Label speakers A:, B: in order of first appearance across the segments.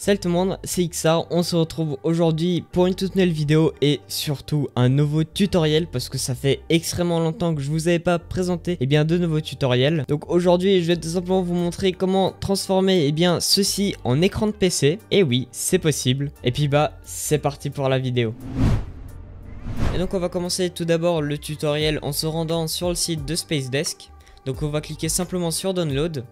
A: Salut tout le monde, c'est XR, on se retrouve aujourd'hui pour une toute nouvelle vidéo et surtout un nouveau tutoriel parce que ça fait extrêmement longtemps que je vous avais pas présenté de nouveaux tutoriels. Donc aujourd'hui je vais tout simplement vous montrer comment transformer ceci en écran de PC. Et oui, c'est possible. Et puis c'est parti pour la vidéo. Et donc on va commencer tout d'abord le tutoriel en se rendant sur le site de SpaceDesk. Donc on va cliquer simplement sur Download.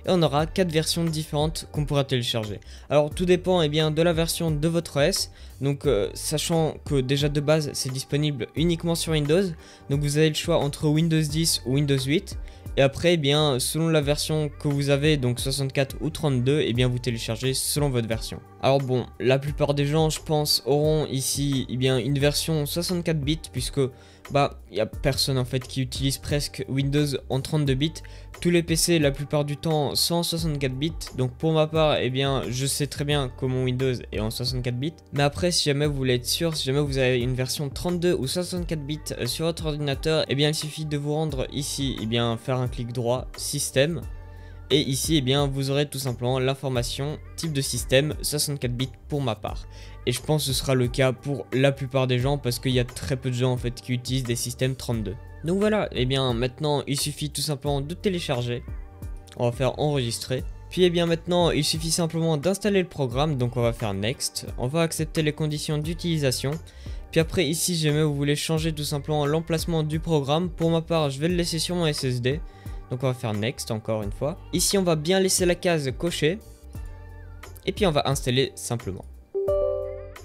A: Et on aura 4 versions différentes qu'on pourra télécharger. Alors tout dépend de la version de votre OS. Donc sachant que déjà de base c'est disponible uniquement sur Windows. Donc vous avez le choix entre Windows 10 ou Windows 8. Et après selon la version que vous avez, donc 64 ou 32, vous téléchargez selon votre version. Alors bon, la plupart des gens je pense auront ici une version 64 bits puisque il y a personne en fait qui utilise presque Windows en 32 bits. Tous les PC la plupart du temps sont en 64 bits. Donc pour ma part je sais très bien que mon Windows est en 64 bits. Mais après si jamais vous voulez être sûr, si jamais vous avez une version 32 ou 64 bits sur votre ordinateur, il suffit de vous rendre ici, faire un clic droit, système. Et ici vous aurez tout simplement l'information type de système 64 bits pour ma part. Et je pense que ce sera le cas pour la plupart des gens parce qu'il y a très peu de gens en fait qui utilisent des systèmes 32. Donc voilà, maintenant il suffit tout simplement de télécharger. On va faire enregistrer. Puis maintenant il suffit simplement d'installer le programme. Donc on va faire next. On va accepter les conditions d'utilisation. Puis après ici jamais vous voulez changer tout simplement l'emplacement du programme. Pour ma part je vais le laisser sur mon SSD. Donc on va faire next encore une fois. Ici on va bien laisser la case cochée. Et puis on va installer simplement.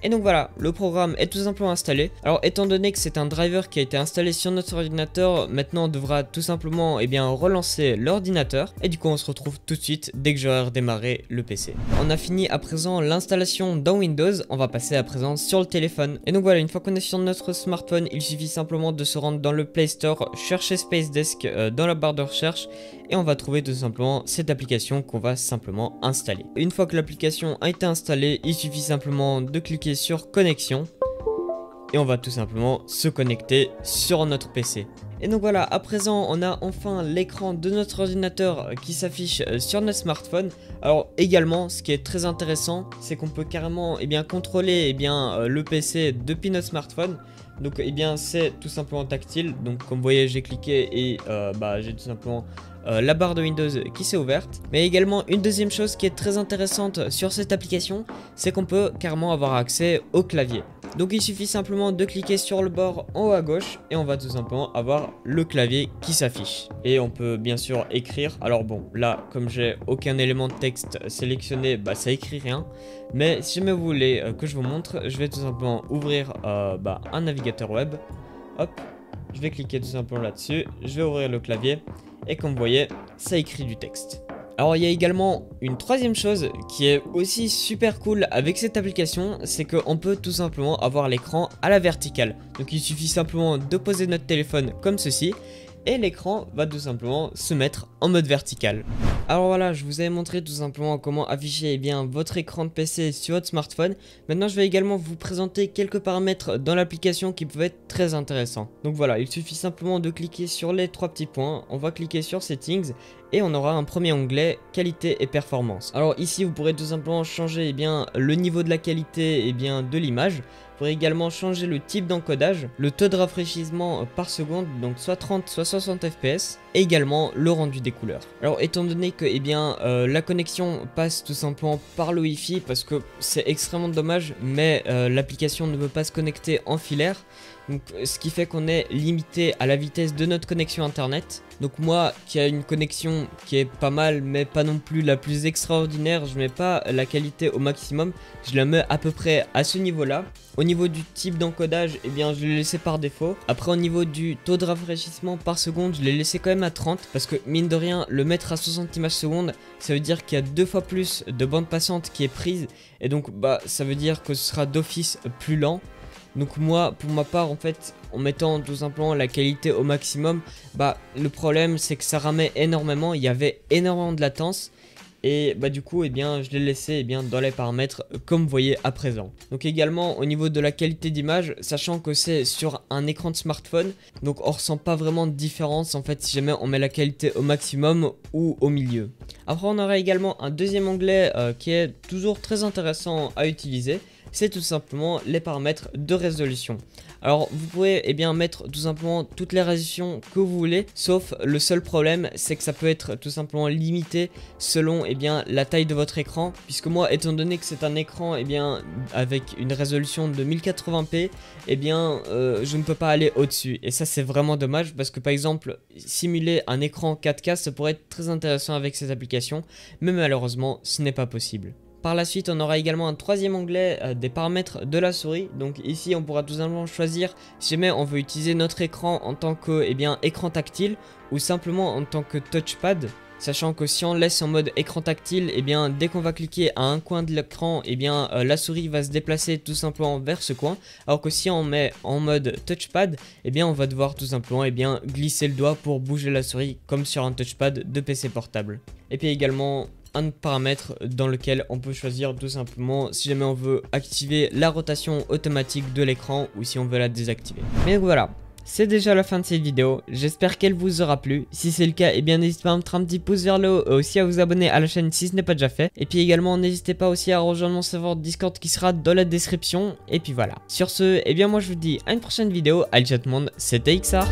A: Et donc voilà, le programme est tout simplement installé. Alors étant donné que c'est un driver qui a été installé sur notre ordinateur, maintenant on devra tout simplement relancer l'ordinateur. Et du coup on se retrouve tout de suite dès que j'aurai redémarré le PC. On a fini à présent l'installation dans Windows, on va passer à présent sur le téléphone. Et donc voilà, une fois qu'on est sur notre smartphone, il suffit simplement de se rendre dans le Play Store, chercher SpaceDesk dans la barre de recherche. Et on va trouver tout simplement cette application qu'on va simplement installer. Une fois que l'application a été installée, il suffit simplement de cliquer sur connexion. Et on va tout simplement se connecter sur notre PC. Et donc voilà, à présent on a enfin l'écran de notre ordinateur qui s'affiche sur notre smartphone. Alors également, ce qui est très intéressant, c'est qu'on peut carrément contrôler le PC depuis notre smartphone. Donc c'est tout simplement tactile. Donc comme vous voyez j'ai cliqué et j'ai tout simplement la barre de Windows qui s'est ouverte. Mais également une deuxième chose qui est très intéressante sur cette application, c'est qu'on peut carrément avoir accès au clavier. Donc il suffit simplement de cliquer sur le bord en haut à gauche et on va tout simplement avoir le clavier qui s'affiche. Et on peut bien sûr écrire. Alors bon, là comme j'ai aucun élément de texte sélectionné, ça écrit rien. Mais si jamais vous voulez que je vous montre, je vais tout simplement ouvrir un navigateur web. Hop, je vais cliquer tout simplement là-dessus, je vais ouvrir le clavier. Et comme vous voyez, ça écrit du texte. Alors il y a également une troisième chose qui est aussi super cool avec cette application, c'est qu'on peut tout simplement avoir l'écran à la verticale. Donc il suffit simplement de poser notre téléphone comme ceci et l'écran va tout simplement se mettre en mode vertical. Alors voilà, je vous avais montré tout simplement comment afficher votre écran de PC sur votre smartphone. Maintenant je vais également vous présenter quelques paramètres dans l'application qui peuvent être très intéressants. Donc voilà, il suffit simplement de cliquer sur les trois petits points, on va cliquer sur Settings et on aura un premier onglet qualité et performance. Alors ici vous pourrez tout simplement changer le niveau de la qualité de l'image. Vous pourrez également changer le type d'encodage, le taux de rafraîchissement par seconde, donc soit 30 soit 60 fps, et également le rendu des couleurs. Alors étant donné que la connexion passe tout simplement par le Wi-Fi parce que c'est extrêmement dommage, mais l'application ne peut pas se connecter en filaire. Donc, ce qui fait qu'on est limité à la vitesse de notre connexion internet. Donc moi qui a une connexion qui est pas mal mais pas non plus la plus extraordinaire, je mets pas la qualité au maximum, je la mets à peu près à ce niveau là. Au niveau du type d'encodage, je l'ai laissé par défaut. Après au niveau du taux de rafraîchissement par seconde, je l'ai laissé quand même à 30 parce que mine de rien, le mettre à 60 images secondes, ça veut dire qu'il y a 2 fois plus de bande passante qui est prise et donc ça veut dire que ce sera d'office plus lent. Donc moi pour ma part en fait en mettant tout simplement la qualité au maximum, le problème c'est que ça ramait énormément, il y avait énormément de latence. et bah du coup je l'ai laissé dans les paramètres comme vous voyez à présent. Donc également au niveau de la qualité d'image, sachant que c'est sur un écran de smartphone, donc on ressent pas vraiment de différence en fait si jamais on met la qualité au maximum ou au milieu. Après on aura également un deuxième onglet qui est toujours très intéressant à utiliser, c'est tout simplement les paramètres de résolution. Alors vous pouvez mettre tout simplement toutes les résolutions que vous voulez, sauf le seul problème c'est que ça peut être tout simplement limité selon la taille de votre écran, puisque moi étant donné que c'est un écran avec une résolution de 1080p, je ne peux pas aller au-dessus, et ça c'est vraiment dommage parce que par exemple simuler un écran 4K ça pourrait être très intéressant avec cette application, mais malheureusement ce n'est pas possible. Par la suite, on aura également un troisième onglet des paramètres de la souris. Donc ici, on pourra tout simplement choisir si jamais on veut utiliser notre écran en tant que écran tactile ou simplement en tant que touchpad. Sachant que si on laisse en mode écran tactile, dès qu'on va cliquer à un coin de l'écran, la souris va se déplacer tout simplement vers ce coin. Alors que si on met en mode touchpad, on va devoir tout simplement glisser le doigt pour bouger la souris comme sur un touchpad de PC portable. Et puis également un paramètre dans lequel on peut choisir tout simplement si jamais on veut activer la rotation automatique de l'écran ou si on veut la désactiver. Mais voilà, c'est déjà la fin de cette vidéo, j'espère qu'elle vous aura plu. Si c'est le cas, n'hésitez pas à mettre un petit pouce vers le haut et aussi à vous abonner à la chaîne si ce n'est pas déjà fait. Et puis également n'hésitez pas aussi à rejoindre mon serveur Discord qui sera dans la description. Et puis voilà, sur ce, moi je vous dis à une prochaine vidéo. Allez ciao tout le monde, c'était XR.